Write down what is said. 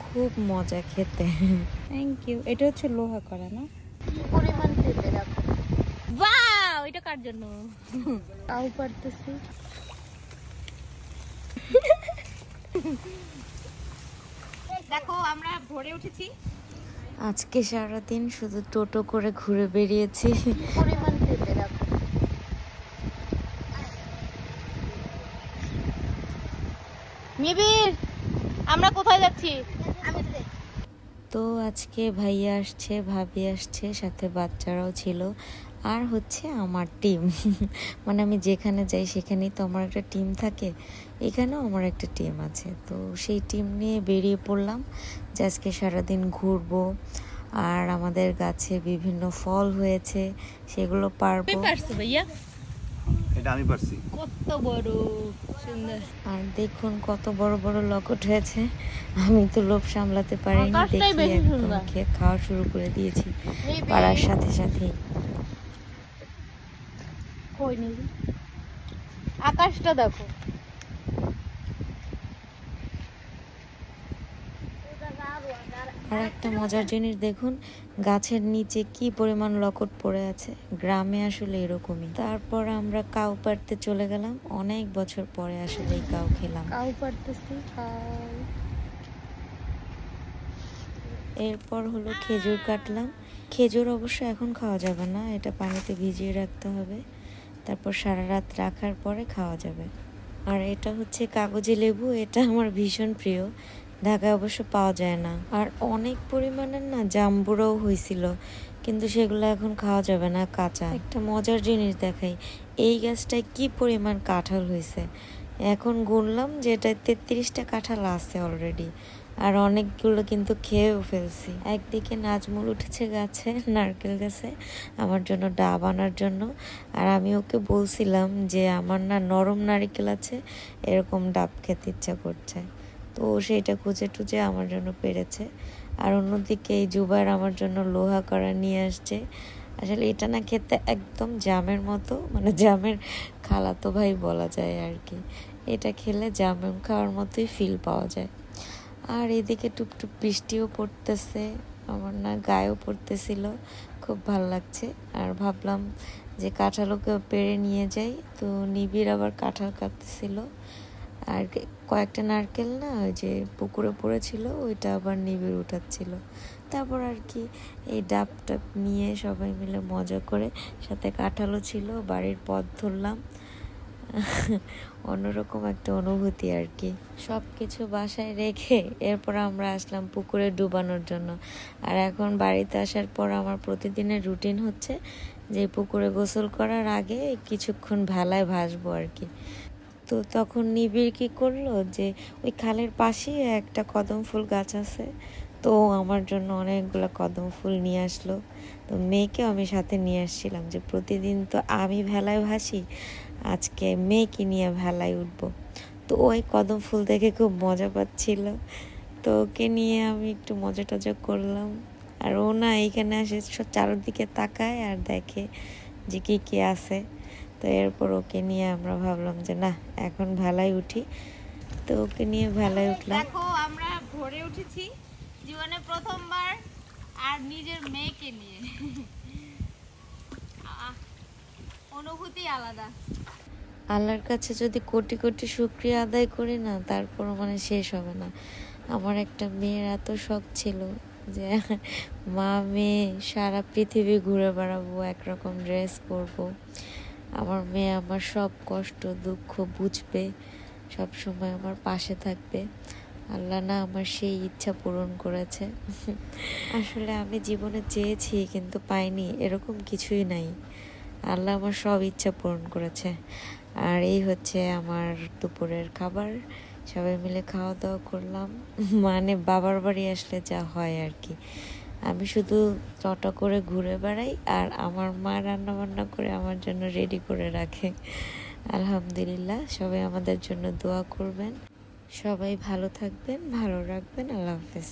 খুব মজা খেতে। Thank you. এটা হচ্ছে লোহা করা না? কি পরিমাণ পেঁপে দেখো। ওয়াও, এটা কার জন্য? তাও পারতেছি। দেখো আমরা ভোরে উঠেছি। আজকে সারাদিন শুধু টোটো করে ঘুরে বেরিয়েছি। পরিমাণ পেঁপে দেখো। নিবিড়, আমরা কোথায় যাচ্ছি? তো আজকে ভাইয়া আসছে, ভাবি আসছে, সাথে বাচ্চারাও ছিল, আর হচ্ছে আমার টিম। মানে আমি যেখানে যাই সেখানেই তো আমার একটা টিম থাকে, এখানেও আমার একটা টিম আছে। তো সেই টিম নিয়ে বেরিয়ে পড়লাম যে আজকে সারাদিন ঘুরবো, আর আমাদের গাছে বিভিন্ন ফল হয়েছে সেগুলো পারবো। ভাইয়া এটা আমি পারছি। কত বড় সুন্দর। আর দেখুন কত বড় বড় লকেট হয়েছে। আমি তো লোভ সামলাতে পারিনি, দেখি একদম খাওয়া শুরু করে দিয়েছি পাড়ার সাথে সাথে। আকাশটা দেখো। আর একটা মজার জিনিস দেখুন, গাছের নিচে কি পরিমাণ লকট পড়ে আছে। গ্রামে আসলে এরকমই। তারপর আমরা কাউ পাড়তে চলে গেলাম, অনেক বছর পরে আসলে এই কাউ খেলাম। কাউ পাড়তেছি। এরপর হলো খেজুর কাটলাম। খেজুর অবশ্য এখন খাওয়া যাবে না, এটা পানিতে ভিজিয়ে রাখতে হবে, তারপর সারা রাত রাখার পরে খাওয়া যাবে। আর এটা হচ্ছে কাগজি লেবু, এটা আমার ভীষণ প্রিয়, ঢাকায় অবশ্য পাওয়া যায় না। আর অনেক পরিমাণের না জাম্বুরাও হয়েছিল, কিন্তু সেগুলো এখন খাওয়া যাবে না, কাঁচা। একটা মজার জিনিস দেখাই, এই গাছটায় কি পরিমাণ কাঁঠাল হয়েছে। এখন গুনলাম যে এটায় 33টা কাঁঠাল আছে অলরেডি, আর অনেকগুলো কিন্তু খেয়েও ফেলছি। একদিকে নাজমুল উঠেছে গাছে, নারকেল গাছে, আমার জন্য ডাব আনার জন্য। আর আমি ওকে বলছিলাম যে আমার না নরম নারকেল আছে, এরকম ডাব খেতে ইচ্ছা করছে, তো সেইটা খুঁজে টুজে আমার জন্য পেরেছে। আর অন্যদিকে এই জুবাইর আমার জন্য লোহা করা নিয়ে আসছে। আসলে এটা না খেতে একদম জামের মতো, মানে জামের খালাতো ভাই বলা যায় আর কি। এটা খেলে জাম খাওয়ার মতোই ফিল পাওয়া যায়। আর এদিকে টুপটুপ বৃষ্টিও পড়তেছে, আমার না গায়েও পড়তেছিল, খুব ভালো লাগছে। আর ভাবলাম যে কাঁঠালকে পেড়ে নিয়ে যাই, তো নিবিড় আবার কাঁঠাল কাটতেছিল। আর কয়েকটা নারকেল না ওই যে পুকুরে পড়েছিল, ওইটা আবার নিবিড় উঠাচ্ছিল। তারপর আর কি এই ডাব টাব নিয়ে সবাই মিলে মজা করে, সাথে কাঁঠালও ছিল, বাড়ির পথ ধরলাম। অন্যরকম একটা অনুভূতি আর কি। সব কিছু বাসায় রেখে এরপর আমরা আসলাম পুকুরে ডুবানোর জন্য। আর এখন বাড়িতে আসার পর আমার প্রতিদিনের রুটিন হচ্ছে যে পুকুরে গোসল করার আগে কিছুক্ষণ ভেলায় ভাসবো আর কি। তো তখন নিবিড় কি করলো যে ওই খালের পাশেই একটা কদম ফুল গাছ আছে, তো আমার জন্য অনেকগুলো কদম ফুল নিয়ে আসলো। তো মেয়েকেও আমি সাথে নিয়ে আসছিলাম যে প্রতিদিন তো আমি ভেলায় ভাসি, আজকে মেয়েকে নিয়ে ভেলায় উঠবো। তো ওই কদম ফুল দেখে খুব মজা পাচ্ছিল, তো ওকে নিয়ে আমি একটু মজা টজা করলাম। আর ও না এইখানে আসে চারদিকে তাকায় আর দেখে যে কি কি আছে। তো এরপর ওকে নিয়ে আমরা ভাবলাম যে না এখন ভেলায় উঠি, তো ওকে নিয়ে ভেলায় উঠলাম। দেখো আমরা ভোরে উঠেছি জীবনে প্রথমবার, আর নিজের মেয়েকে নিয়ে। অনুভূতি আলাদা। আল্লাহর কাছে যদি কোটি কোটি শুকরিয়া আদায় করি না, তারপরও মানে শেষ হবে না। আমার একটা মেয়ের এত শখ ছিল যে মা মেয়ে সারা পৃথিবী ঘুরে বেড়াবো, একরকম ড্রেস পরবো, আমার মেয়ে আমার সব কষ্ট দুঃখ বুঝবে, সব সময় আমার পাশে থাকবে। আল্লাহ না আমার সেই ইচ্ছা পূরণ করেছে। আসলে আমি জীবনে চেয়েছি কিন্তু পাইনি, এরকম কিছুই নাই, আল্লাহ আমার সব ইচ্ছা পূরণ করেছে। আর এই হচ্ছে আমার দুপুরের খাবার, সবাই মিলে খাওয়া দাওয়া করলাম। মানে বাবার বাড়ি আসলে যা হয় আর কি, আমি শুধু চটা করে ঘুরে বেড়াই, আর আমার মা রান্না বান্না করে আমার জন্য রেডি করে রাখে। আলহামদুলিল্লাহ, সবাই আমাদের জন্য দোয়া করবেন, সবাই ভালো থাকবেন, ভালো রাখবেন। আল্লাহ হাফেজ।